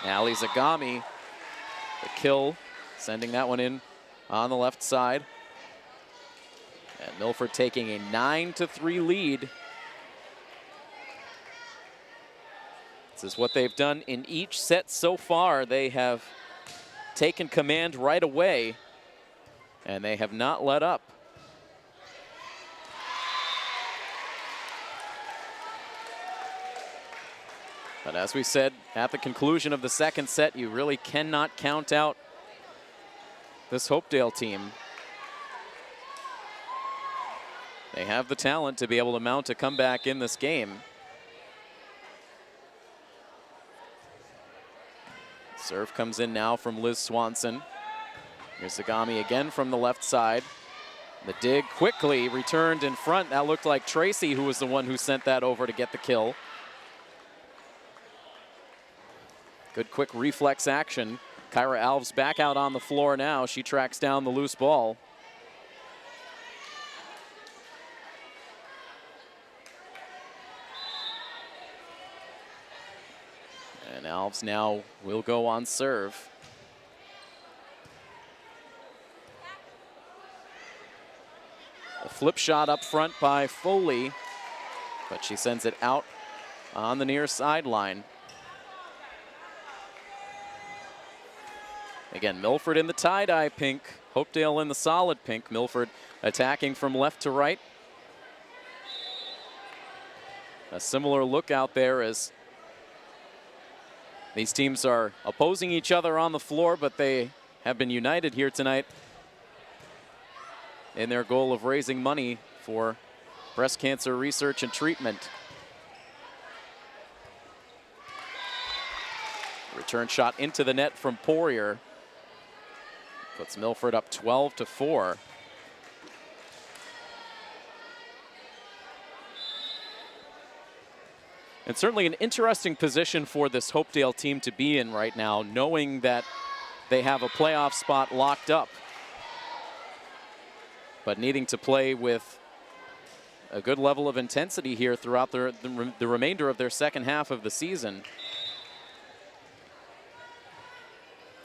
Ali Zagami, the kill, sending that one in on the left side. And Milford taking a 9-3 lead. This is what they've done in each set so far. They have taken command right away, and they have not let up. But as we said, at the conclusion of the second set, you really cannot count out this Hopedale team. They have the talent to be able to mount a comeback in this game. Serve comes in now from Liz Swanson. Here's Zagami again from the left side. The dig quickly returned in front. That looked like Tracy, who was the one who sent that over to get the kill. Good quick reflex action. Kyra Alves back out on the floor now. She tracks down the loose ball. And Alves now will go on serve. A flip shot up front by Foley, but she sends it out on the near sideline. Again, Milford in the tie-dye pink, Hopedale in the solid pink. Milford attacking from left to right. A similar look out there as these teams are opposing each other on the floor, but they have been united here tonight in their goal of raising money for breast cancer research and treatment. Return shot into the net from Poirier. Puts Milford up 12-4. And certainly an interesting position for this Hopedale team to be in right now, knowing that they have a playoff spot locked up, but needing to play with a good level of intensity here throughout the remainder of their second half of the season.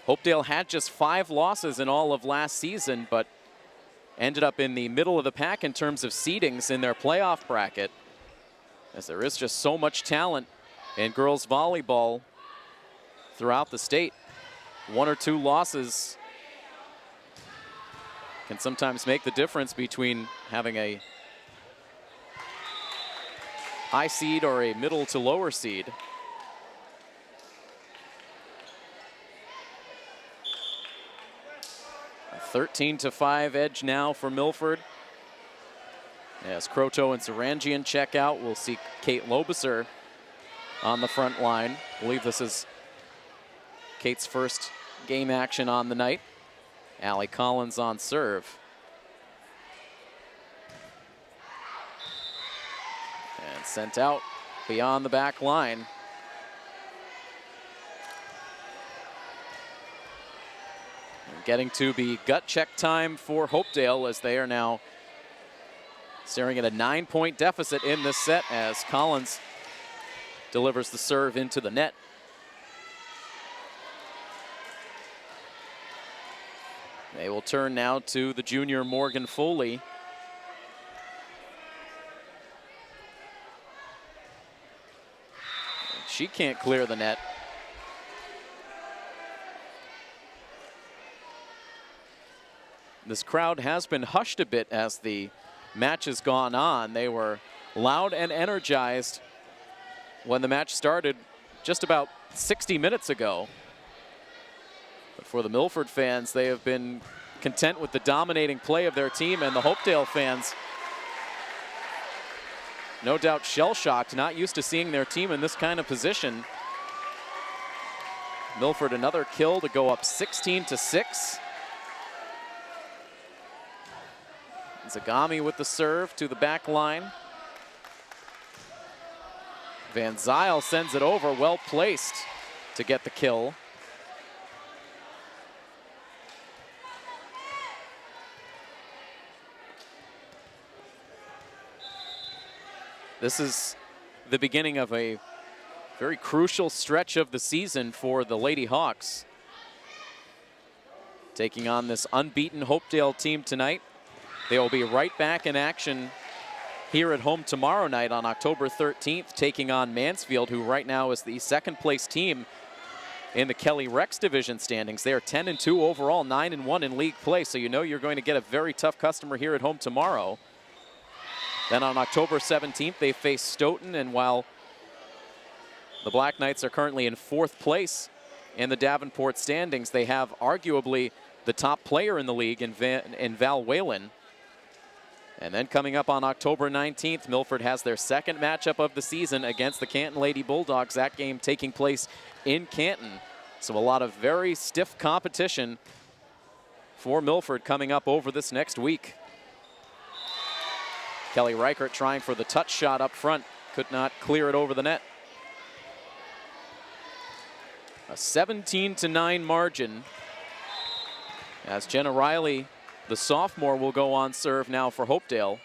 Hopedale had just 5 losses in all of last season, but ended up in the middle of the pack in terms of seedings in their playoff bracket, as there is just so much talent in girls volleyball throughout the state. 1 or 2 losses can sometimes make the difference between having a high seed or a middle to lower seed. A 13-5 edge now for Milford. As Croto and Zarangian check out, we'll see Kate Lobiser on the front line. I believe this is Kate's first game action on the night. Allie Collins on serve. And sent out beyond the back line. And getting to be gut check time for Hopedale, as they are now staring at a 9-point deficit in this set as Collins delivers the serve into the net. They will turn now to the junior Morgan Foley. She can't clear the net. This crowd has been hushed a bit as the match has gone on. They were loud and energized when the match started just about 60 minutes ago. But for the Milford fans, they have been content with the dominating play of their team, and the Hopedale fans, no doubt shell-shocked, not used to seeing their team in this kind of position. Milford another kill to go up 16-6. Zagami with the serve to the back line. Van Zyl sends it over, well placed to get the kill. This is the beginning of a very crucial stretch of the season for the Lady Hawks. Taking on this unbeaten Hopedale team tonight. They will be right back in action here at home tomorrow night on October 13th, taking on Mansfield, who right now is the second place team in the Kelly Rex division standings. They are 10-2 overall, 9-1 in league play, so you know you're going to get a very tough customer here at home tomorrow. Then on October 17th, they face Stoughton, and while the Black Knights are currently in 4th place in the Davenport standings, they have arguably the top player in the league in Val Whalen. And then coming up on October 19th, Milford has their second matchup of the season against the Canton Lady Bulldogs. That game taking place in Canton. So a lot of very stiff competition for Milford coming up over this next week. Kelly Reichert trying for the touch shot up front. Could not clear it over the net. A 17-9 margin as Jenna Riley, the sophomore, will go on serve now for Hopedale.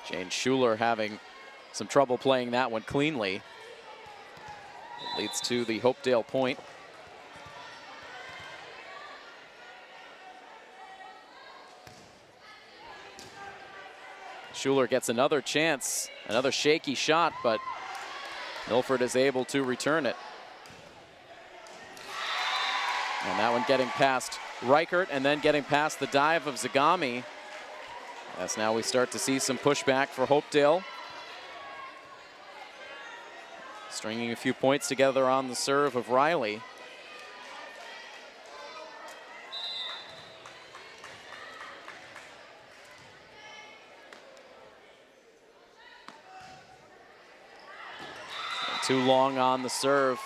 Jane Schuler having some trouble playing that one cleanly. It leads to the Hopedale point. Schuler gets another chance, another shaky shot, but Milford is able to return it. And that one getting past Reichert and then getting past the dive of Zagami. As now we start to see some pushback for Hopedale. Stringing a few points together on the serve of Riley. Too long on the serve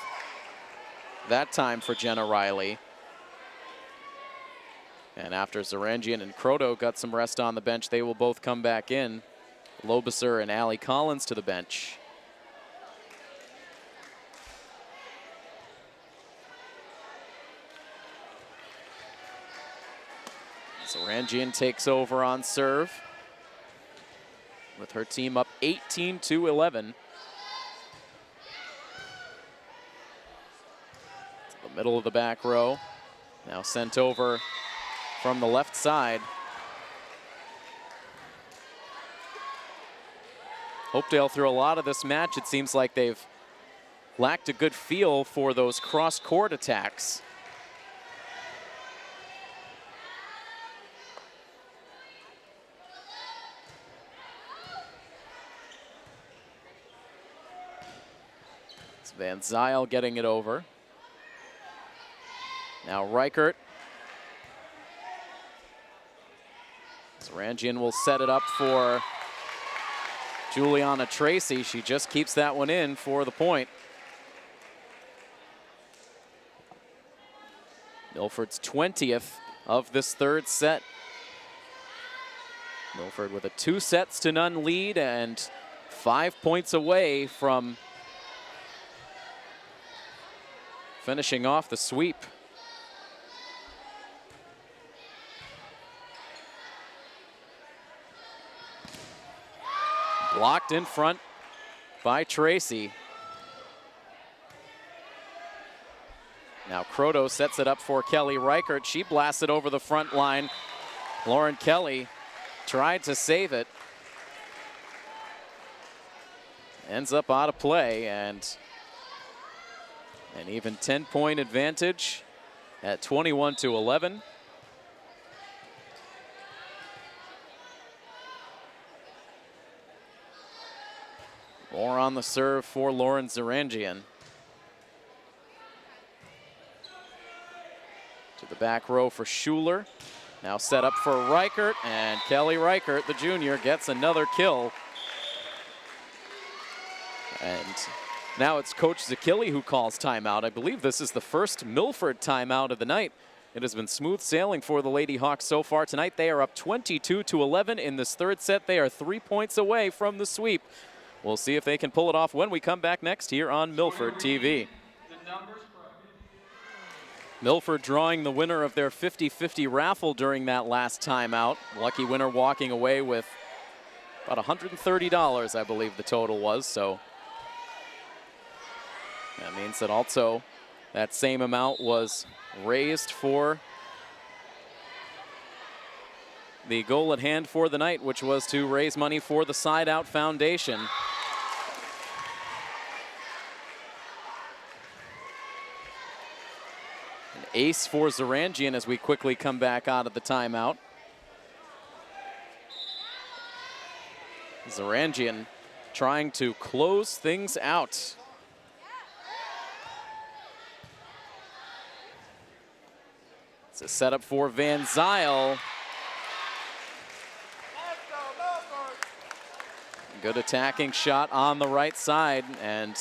that time for Jenna Riley. And after Zarangian and Croto got some rest on the bench, they will both come back in. Lobiser and Allie Collins to the bench. Zarangian takes over on serve. with her team up 18-11. The middle of the back row. Now sent over from the left side. Hopedale, through a lot of this match, it seems like they've lacked a good feel for those cross-court attacks. It's Van Zyl getting it over. Now Reichert. Zarangian will set it up for Juliana Tracy. She just keeps that one in for the point. Milford's 20th of this third set. Milford with a 2-0 lead and 5 points away from finishing off the sweep. Blocked in front by Tracy. Now Croto sets it up for Kelly Reichert. She blasts it over the front line. Lauren Kelly tried to save it. Ends up out of play, and an even 10-point advantage at 21-11. More on the serve for Lauren Zarangian. To the back row for Schuler. Now set up for Reichert, and Kelly Reichert, the junior, gets another kill. And now it's Coach Zakili who calls timeout. I believe this is the first Milford timeout of the night. It has been smooth sailing for the Lady Hawks so far tonight. They are up 22-11 in this third set. They are 3 points away from the sweep. We'll see if they can pull it off when we come back next here on Milford TV. Milford drawing the winner of their 50-50 raffle during that last timeout. Lucky winner walking away with about $130, I believe the total was. So that means that also that same amount was raised for the goal at hand for the night, which was to raise money for the Side Out Foundation. An ace for Zarangian as we quickly come back out of the timeout. Zarangian trying to close things out. It's a setup for Van Zyl. Good attacking shot on the right side, and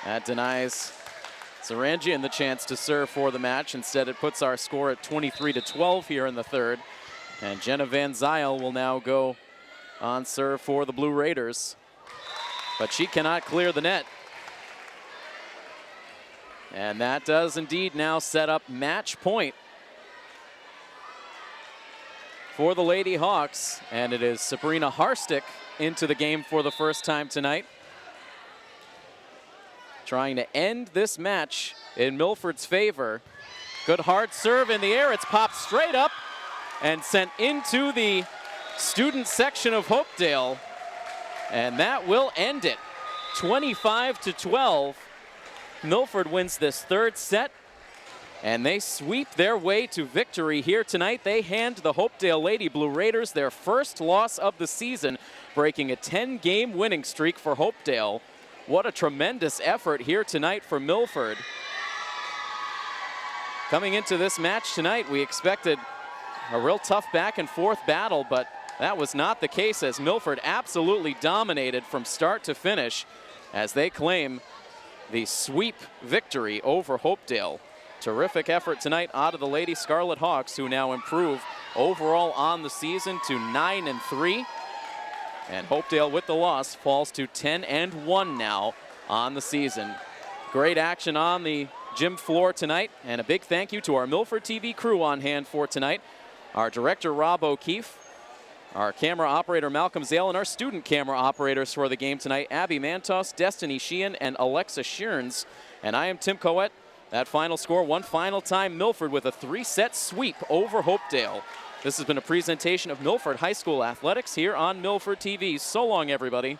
that denies Zarangian the chance to serve for the match. Instead, it puts our score at 23-12 here in the third. And Jenna Van Zyl will now go on serve for the Blue Raiders. But she cannot clear the net. And that does indeed now set up match point for the Lady Hawks. And it is Sabrina Harstick into the game for the first time tonight, trying to end this match in Milford's favor. Good hard serve in the air. It's popped straight up and sent into the student section of Hopedale. And that will end it. 25-12. Milford wins this third set, and they sweep their way to victory here tonight. They hand the Hopedale Lady Blue Raiders their first loss of the season, breaking a 10-game winning streak for Hopedale. What a tremendous effort here tonight for Milford. Coming into this match tonight, we expected a real tough back and forth battle, but that was not the case, as Milford absolutely dominated from start to finish as they claim the sweep victory over Hopedale. Terrific effort tonight out of the Lady Scarlet Hawks, who now improve overall on the season to 9-3. And Hopedale, with the loss, falls to 10-1 now on the season. Great action on the gym floor tonight, and a big thank you to our Milford TV crew on hand for tonight. Our director, Rob O'Keefe, Our camera operator, Malcolm Zale, and our student camera operators for the game tonight, Abby Mantos, Destiny Sheehan, and Alexa Shearns. And I am Tim Coet. That final score, one final time, Milford with a 3-set sweep over Hopedale. This has been a presentation of Milford High School Athletics here on Milford TV. So long, everybody.